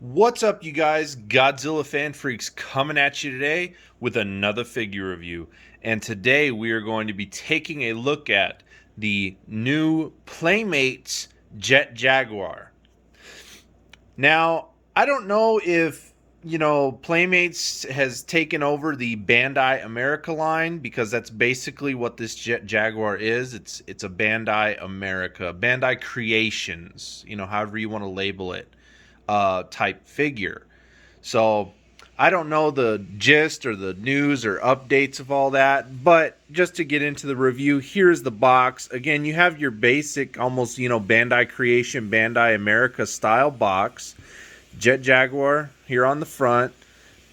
What's up, you guys? Godzilla fan freaks coming at you today with another figure review. And today we are going to be taking a look at the new Playmates Jet Jaguar. Now, I don't know if, Playmates has taken over the Bandai America line, because that's basically what this Jet Jaguar is. It's a Bandai America, Bandai Creations, however you want to label it, type figure. So I don't know the gist or the news or updates of all that, but just to get into the review, here's the box. Again, you have your basic, almost, Bandai Creation, Bandai America style box. Jet Jaguar here on the front.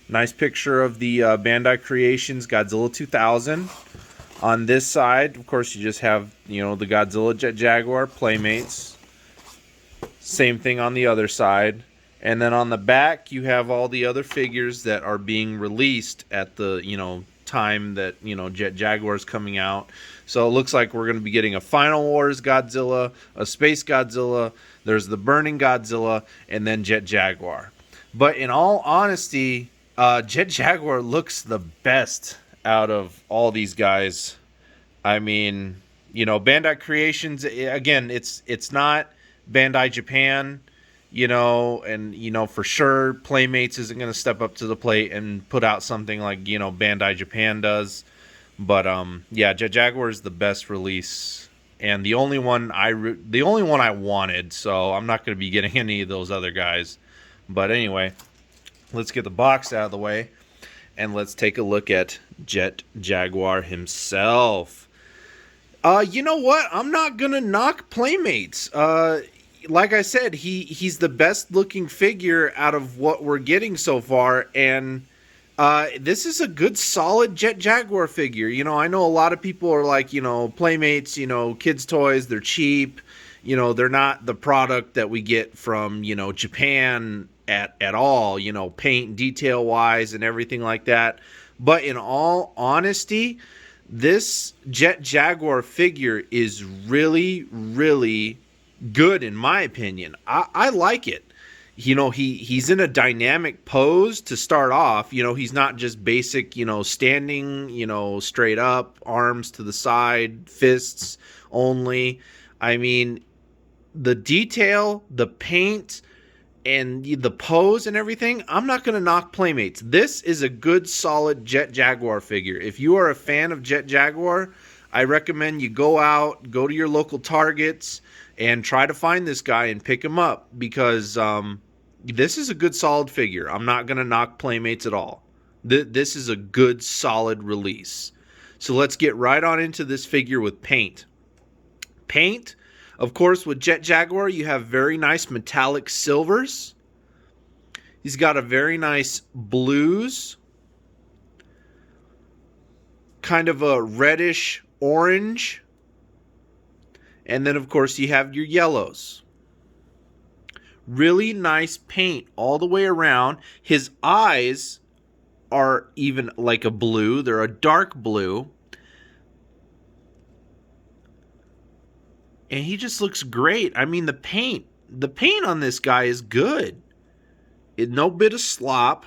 Nice picture of the Bandai Creations Godzilla 2000. On this side, of course, you just have, the Godzilla Jet Jaguar Playmates. Same thing on the other side. And then on the back, you have all the other figures that are being released at the, time that, Jet Jaguar is coming out. So it looks like we're going to be getting a Final Wars Godzilla, a Space Godzilla, there's the Burning Godzilla, and then Jet Jaguar. But in all honesty, Jet Jaguar looks the best out of all these guys. I mean, Bandai Creations, again, it's not Bandai Japan, and for sure Playmates isn't going to step up to the plate and put out something like, Bandai Japan does. But yeah, Jet Jaguar is the best release and the only one I wanted, so I'm not going to be getting any of those other guys. But anyway, let's get the box out of the way and let's take a look at Jet Jaguar himself. You know what? I'm not going to knock Playmates. Like I said, he's the best looking figure out of what we're getting so far, and this is a good solid Jet Jaguar figure. I know a lot of people are like, Playmates, kids toys, they're cheap, they're not the product that we get from, Japan at all, paint detail wise and everything like that. But in all honesty, this Jet Jaguar figure is really, really good in my opinion. I like it. He's in a dynamic pose to start off. He's not just basic, standing, straight up, arms to the side, fists only. I mean, the detail, the paint, and the pose and everything, I'm not going to knock Playmates. This is a good, solid Jet Jaguar figure. If you are a fan of Jet Jaguar, I recommend you go to your local Targets, and try to find this guy and pick him up, because this is a good, solid figure. I'm not going to knock Playmates at all. This is a good, solid release. So let's get right on into this figure with paint. Paint, of course, with Jet Jaguar, you have very nice metallic silvers. He's got a very nice blues, kind of a reddish orange. And then, of course, you have your yellows. Really nice paint all the way around. His eyes are even like a blue. They're a dark blue. And he just looks great. I mean, the paint on this guy is good. No bit of slop.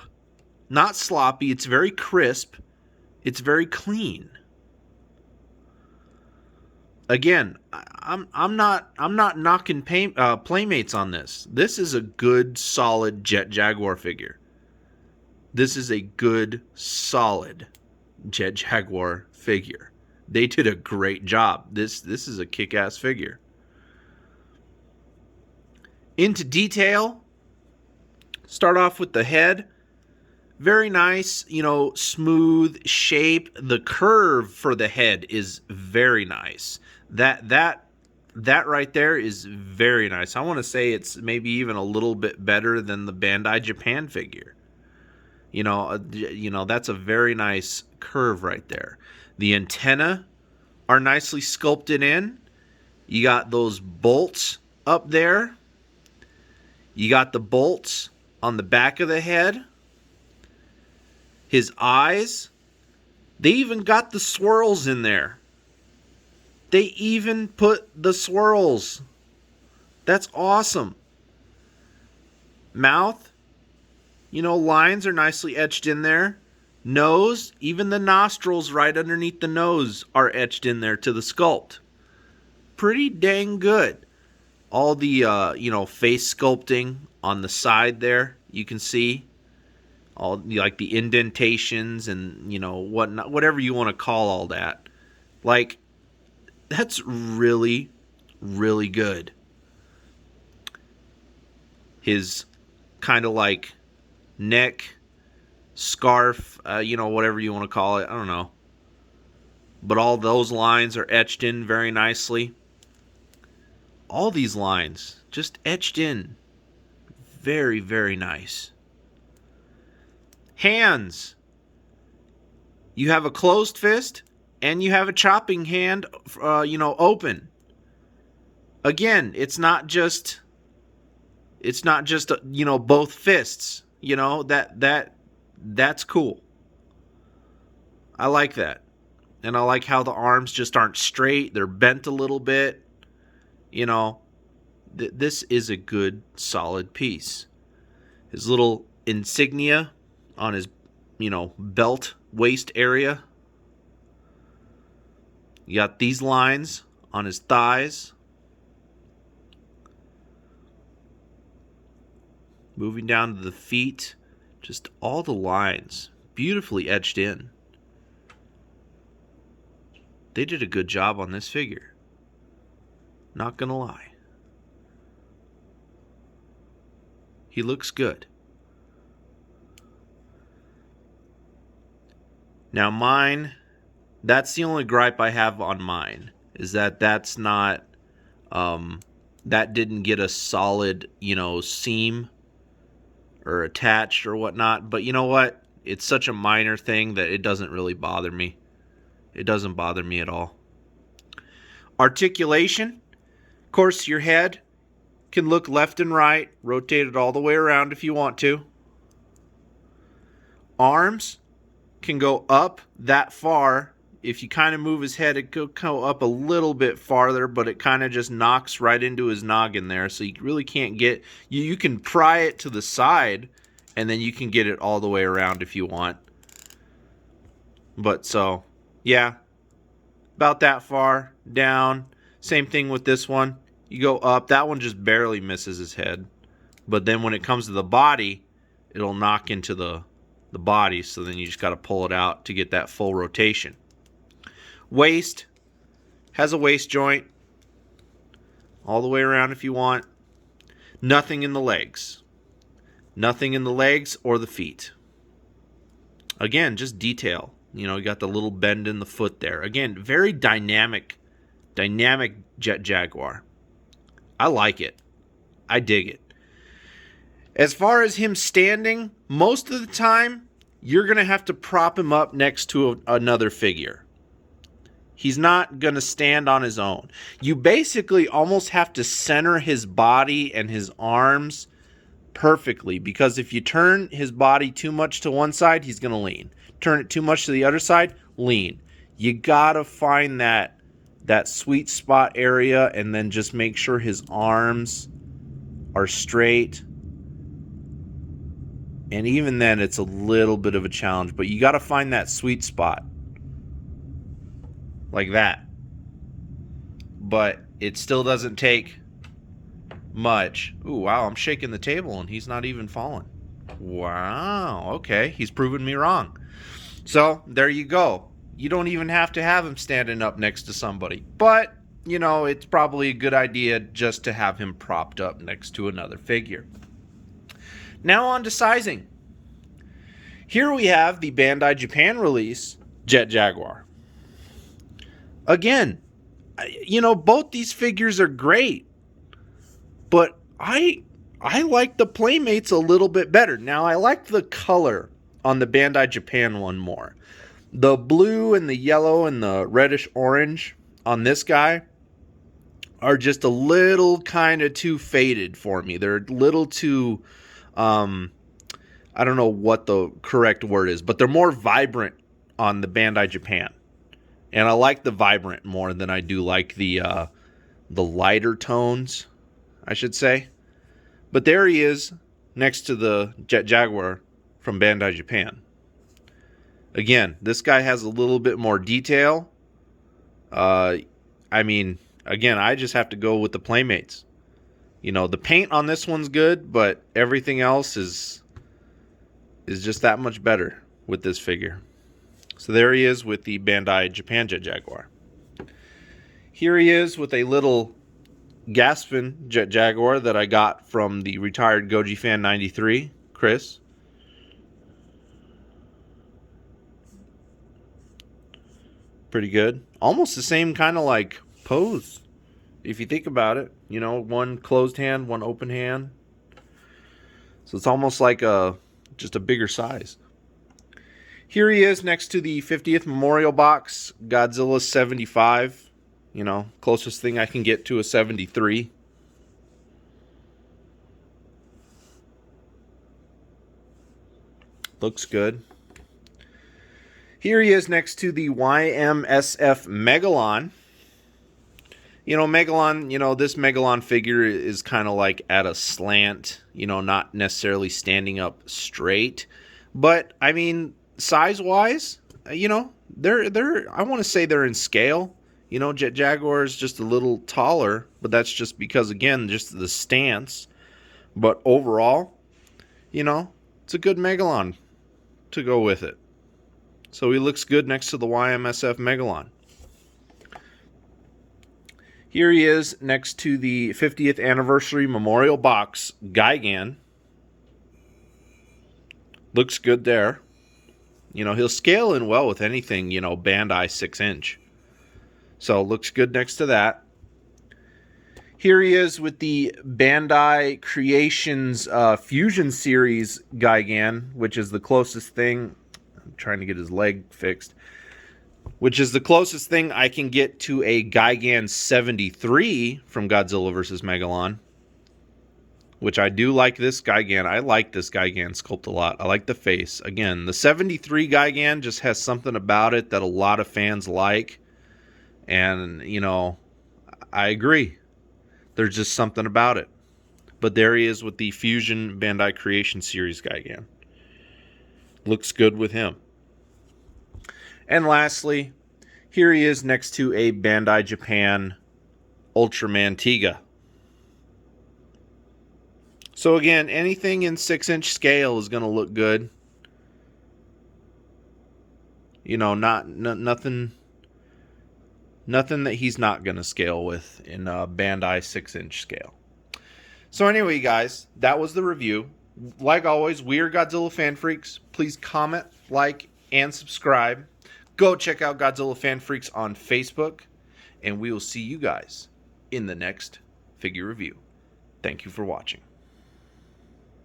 Not sloppy. It's very crisp. It's very clean. Again, I'm not knocking Playmates on this. This is a good, solid Jet Jaguar figure. This is a good, solid Jet Jaguar figure. They did a great job. This is a kick-ass figure. Into detail. Start off with the head. Very nice, smooth shape. The curve for the head is very nice. That right there is very nice. I want to say it's maybe even a little bit better than the Bandai Japan figure. That's a very nice curve right there. The antenna are nicely sculpted in. You got those bolts up there. You got the bolts on the back of the head. His eyes, they even got the swirls in there. They even put the swirls. That's awesome. Mouth, lines are nicely etched in there. Nose, even the nostrils right underneath the nose are etched in there to the sculpt. Pretty dang good. All the, face sculpting on the side there, you can see. All, like, the indentations and, whatnot, whatever you want to call all that. Like, that's really, really good. His kind of like neck, scarf, whatever you want to call it. I don't know. But all those lines are etched in very nicely. All these lines just etched in. Very, very nice. Hands. You have a closed fist and you have a chopping hand, open. Again, it's not just both fists. That's cool. I like that. And I like how the arms just aren't straight. They're bent a little bit. This is a good, solid piece. His little insignia on his, belt waist area. You got these lines on his thighs. Moving down to the feet. Just all the lines beautifully etched in. They did a good job on this figure. Not gonna lie. He looks good. Now mine, that's the only gripe I have on mine, is that that's not, that didn't get a solid, seam or attached or whatnot. But you know what? It's such a minor thing that it doesn't really bother me. It doesn't bother me at all. Articulation. Of course, your head can look left and right, rotate it all the way around if you want to. Arms can go up that far. If you kind of move his head, it could go up a little bit farther, but it kind of just knocks right into his noggin there. So you really can't get... You can pry it to the side, and then you can get it all the way around if you want. But so, yeah. About that far down. Same thing with this one. You go up. That one just barely misses his head. But then when it comes to the body, it'll knock into the body. So then you just got to pull it out to get that full rotation. Waist has a waist joint all the way around if you want. Nothing in the legs. Nothing in the legs or the feet. Again, just detail. You got the little bend in the foot there. Again, very dynamic Jet Jaguar. I like it. I dig it. As far as him standing, most of the time, you're going to have to prop him up next to another figure. He's not going to stand on his own. You basically almost have to center his body and his arms perfectly, because if you turn his body too much to one side, he's going to lean. Turn it too much to the other side, lean. You got to find that sweet spot area and then just make sure his arms are straight. And even then, it's a little bit of a challenge, but you got to find that sweet spot. Like that. But it still doesn't take much. Ooh, wow, I'm shaking the table and he's not even falling. Wow, okay, he's proven me wrong. So, there you go. You don't even have to have him standing up next to somebody. But, it's probably a good idea just to have him propped up next to another figure. Now on to sizing. Here we have the Bandai Japan release, Jet Jaguar. Again, both these figures are great, but I like the Playmates a little bit better. Now, I like the color on the Bandai Japan one more. The blue and the yellow and the reddish orange on this guy are just a little kind of too faded for me. They're a little too, I don't know what the correct word is, but they're more vibrant on the Bandai Japan. And I like the vibrant more than I do like the lighter tones, I should say. But there he is, next to the Jet Jaguar from Bandai Japan. Again, this guy has a little bit more detail. I mean, again, I just have to go with the Playmates. You know, the paint on this one's good, but everything else is just that much better with this figure. So there he is with the Bandai Japan Jet Jaguar. Here he is with a little Gaspin Jet Jaguar that I got from the retired Goji Fan 93, Chris. Pretty good. Almost the same kind of like pose, if you think about it. You know, one closed hand, one open hand. So it's almost like just a bigger size. Here he is next to the 50th Memorial Box, Godzilla 75. You know, closest thing I can get to a 73. Looks good. Here he is next to the YMSF Megalon. You know, Megalon, you know, this Megalon figure is kind of like at a slant, you know, not necessarily standing up straight. But, I mean, size-wise, you know, I want to say they're in scale. You know, Jet Jaguar is just a little taller, but that's just because, again, just the stance. But overall, you know, it's a good Megalon to go with it. So he looks good next to the YMSF Megalon. Here he is next to the 50th Anniversary Memorial Box Gigan. Looks good there. You know, he'll scale in well with anything, you know, Bandai 6-inch. So looks good next to that. Here he is with the Bandai Creations Fusion Series Gigan, which is the closest thing. I'm trying to get his leg fixed. Which is the closest thing I can get to a Gigan 73 from Godzilla vs. Megalon. Which I do like this Gigan. I like this Gigan sculpt a lot. I like the face. Again, the 73 Gigan just has something about it that a lot of fans like. And, you know, I agree. There's just something about it. But there he is with the Fusion Bandai Creation Series Gigan. Looks good with him. And lastly, here he is next to a Bandai Japan Ultraman Tiga. So again, anything in 6-inch scale is going to look good. You know, nothing that he's not going to scale with in Bandai 6-inch scale. So anyway, guys, that was the review. Like always, we are Godzilla Fan Freaks. Please comment, like, and subscribe. Go check out Godzilla Fan Freaks on Facebook. And we will see you guys in the next figure review. Thank you for watching.